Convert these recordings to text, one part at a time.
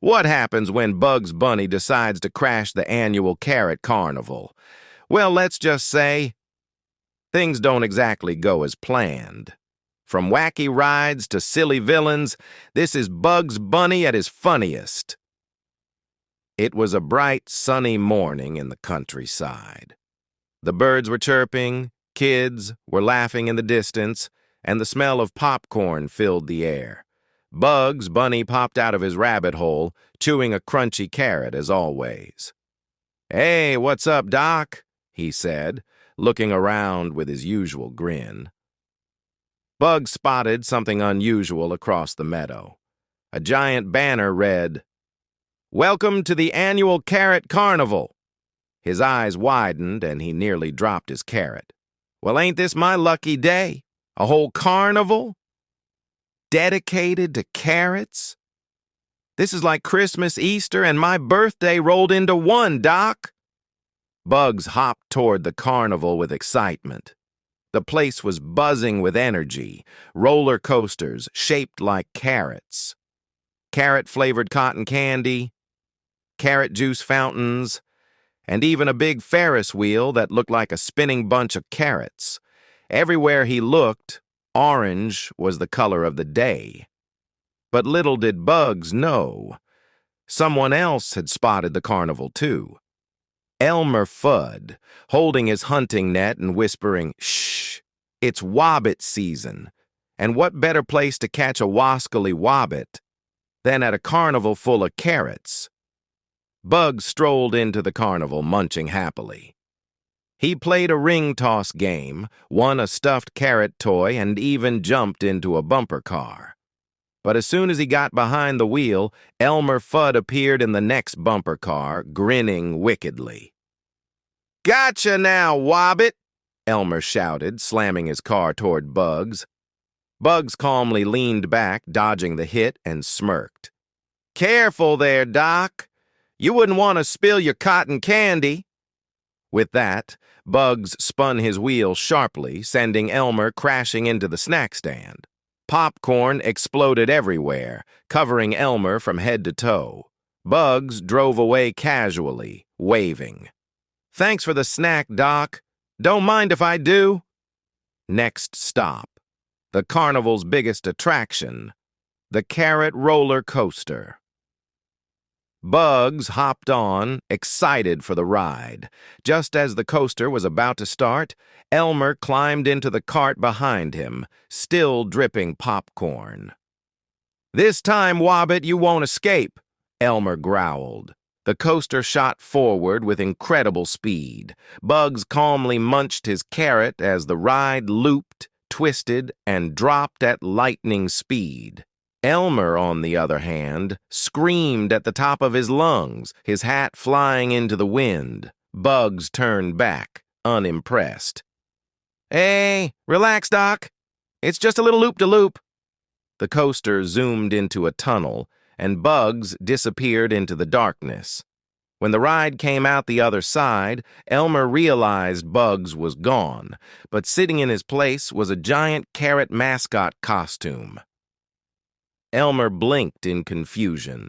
What happens when Bugs Bunny decides to crash the annual Carrot Carnival? Well, let's just say things don't exactly go as planned. From wacky rides to silly villains, this is Bugs Bunny at his funniest. It was a bright, sunny morning in the countryside. The birds were chirping, kids were laughing in the distance, and the smell of popcorn filled the air. Bugs Bunny popped out of his rabbit hole, chewing a crunchy carrot as always. "Hey, what's up, Doc?" he said, looking around with his usual grin. Bugs spotted something unusual across the meadow. A giant banner read, "Welcome to the annual Carrot Carnival." His eyes widened and he nearly dropped his carrot. Well, ain't this my lucky day? A whole carnival? Dedicated to carrots? This is like Christmas, Easter, and my birthday rolled into one, Doc. Bugs hopped toward the carnival with excitement. The place was buzzing with energy, roller coasters shaped like carrots, carrot-flavored cotton candy, carrot juice fountains, and even a big Ferris wheel that looked like a spinning bunch of carrots. Everywhere he looked, orange was the color of the day. But little did Bugs know, someone else had spotted the carnival too. Elmer Fudd, holding his hunting net and whispering, "Shh, it's wobbit season, and what better place to catch a wascally wobbit than at a carnival full of carrots?" Bugs strolled into the carnival, munching happily. He played a ring toss game, won a stuffed carrot toy, and even jumped into a bumper car. But as soon as he got behind the wheel, Elmer Fudd appeared in the next bumper car, grinning wickedly. "Gotcha now, Wobbit!" Elmer shouted, slamming his car toward Bugs. Bugs calmly leaned back, dodging the hit, and smirked. "Careful there, Doc. You wouldn't want to spill your cotton candy." With that, Bugs spun his wheel sharply, sending Elmer crashing into the snack stand. Popcorn exploded everywhere, covering Elmer from head to toe. Bugs drove away casually, waving. "Thanks for the snack, Doc. Don't mind if I do." Next stop, the carnival's biggest attraction, the Carrot Roller Coaster. Bugs hopped on, excited for the ride. Just as the coaster was about to start, Elmer climbed into the cart behind him, still dripping popcorn. "This time, Wobbit, you won't escape," Elmer growled. The coaster shot forward with incredible speed. Bugs calmly munched his carrot as the ride looped, twisted, and dropped at lightning speed. Elmer, on the other hand, screamed at the top of his lungs, his hat flying into the wind. Bugs turned back, unimpressed. "Hey, relax, Doc. It's just a little loop-de-loop." The coaster zoomed into a tunnel, and Bugs disappeared into the darkness. When the ride came out the other side, Elmer realized Bugs was gone, but sitting in his place was a giant carrot mascot costume. Elmer blinked in confusion.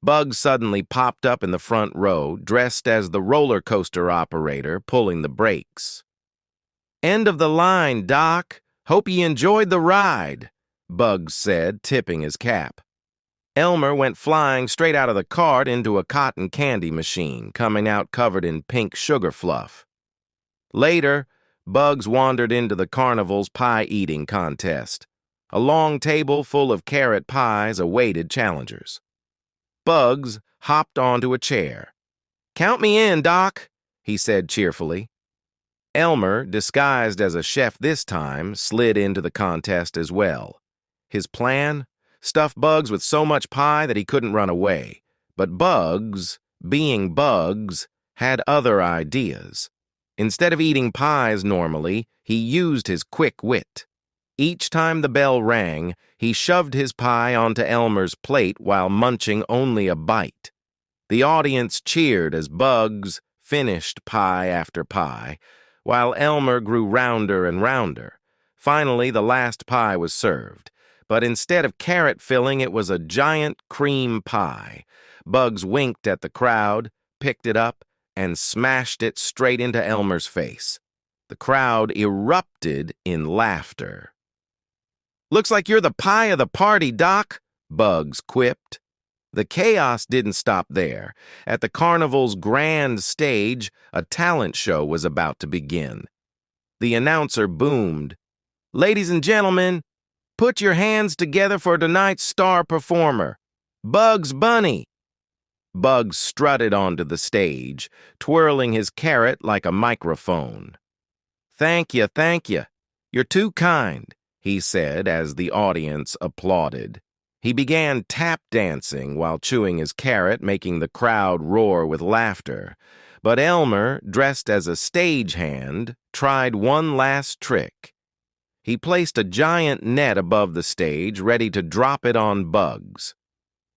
Bugs suddenly popped up in the front row, dressed as the roller coaster operator, pulling the brakes. "End of the line, Doc. Hope you enjoyed the ride," Bugs said, tipping his cap. Elmer went flying straight out of the cart into a cotton candy machine, coming out covered in pink sugar fluff. Later, Bugs wandered into the carnival's pie-eating contest. A long table full of carrot pies awaited challengers. Bugs hopped onto a chair. "Count me in, Doc," he said cheerfully. Elmer, disguised as a chef this time, slid into the contest as well. His plan? Stuff Bugs with so much pie that he couldn't run away. But Bugs, being Bugs, had other ideas. Instead of eating pies normally, he used his quick wit. Each time the bell rang, he shoved his pie onto Elmer's plate while munching only a bite. The audience cheered as Bugs finished pie after pie, while Elmer grew rounder and rounder. Finally, the last pie was served. but instead of carrot filling, it was a giant cream pie. Bugs winked at the crowd, picked it up, and smashed it straight into Elmer's face. The crowd erupted in laughter. "Looks like you're the pie of the party, Doc," Bugs quipped. The chaos didn't stop there. At the carnival's grand stage, a talent show was about to begin. The announcer boomed, "Ladies and gentlemen, put your hands together for tonight's star performer, Bugs Bunny." Bugs strutted onto the stage, twirling his carrot like a microphone. Thank you. You're too kind," he said as the audience applauded. He began tap dancing while chewing his carrot, making the crowd roar with laughter. But Elmer, dressed as a stagehand, tried one last trick. He placed a giant net above the stage, ready to drop it on Bugs.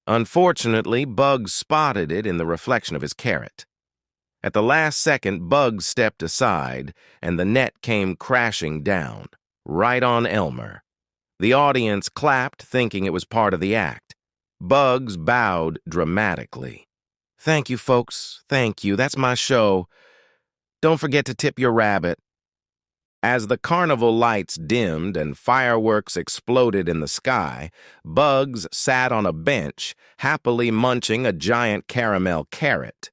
Unfortunately, Bugs spotted it in the reflection of his carrot. At the last second, Bugs stepped aside, and the net came crashing down, right on Elmer. The audience clapped, thinking it was part of the act. Bugs bowed dramatically. "Thank you, folks. Thank you. That's my show. Don't forget to tip your rabbit." As the carnival lights dimmed and fireworks exploded in the sky, Bugs sat on a bench, happily munching a giant caramel carrot.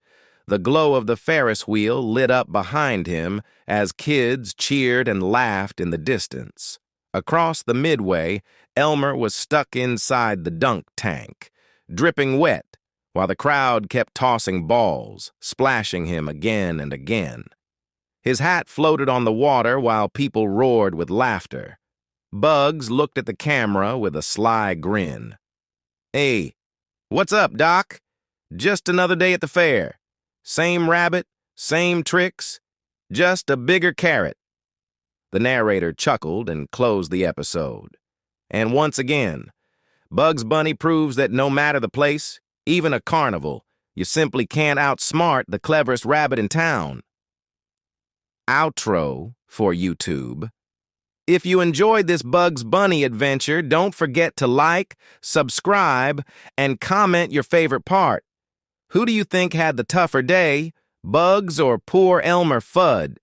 The glow of the Ferris wheel lit up behind him as kids cheered and laughed in the distance. Across the midway, Elmer was stuck inside the dunk tank, dripping wet, while the crowd kept tossing balls, splashing him again and again. His hat floated on the water while people roared with laughter. Bugs looked at the camera with a sly grin. "Hey, what's up, Doc? Just another day at the fair. Same rabbit, same tricks, just a bigger carrot." The narrator chuckled and closed the episode. And once again, Bugs Bunny proves that no matter the place, even a carnival, you simply can't outsmart the cleverest rabbit in town. Outro for YouTube. If you enjoyed this Bugs Bunny adventure, don't forget to like, subscribe, and comment your favorite part. Who do you think had the tougher day, Bugs or poor Elmer Fudd?